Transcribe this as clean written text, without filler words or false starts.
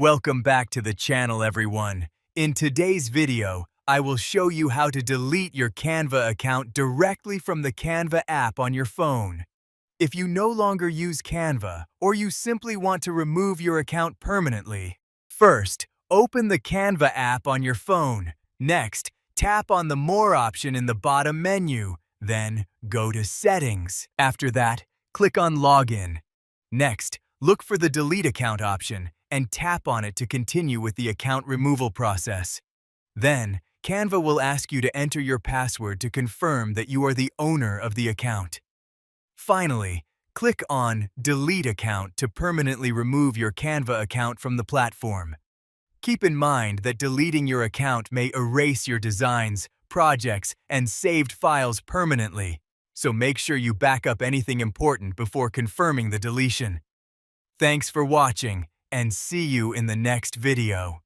Welcome back to the channel, everyone. In today's video, I will show you how to delete your Canva account directly from the Canva app on your phone. If you no longer use Canva, or you simply want to remove your account permanently, first, open the Canva app on your phone. Next, tap on the More option in the bottom menu. Then, go to Settings. After that, click on Login. Next, look for the Delete Account option and tap on it to continue with the account removal process. Then, Canva will ask you to enter your password to confirm that you are the owner of the account. Finally, click on Delete Account to permanently remove your Canva account from the platform. Keep in mind that deleting your account may erase your designs, projects, and saved files permanently, so make sure you back up anything important before confirming the deletion. Thanks for watching, and see you in the next video.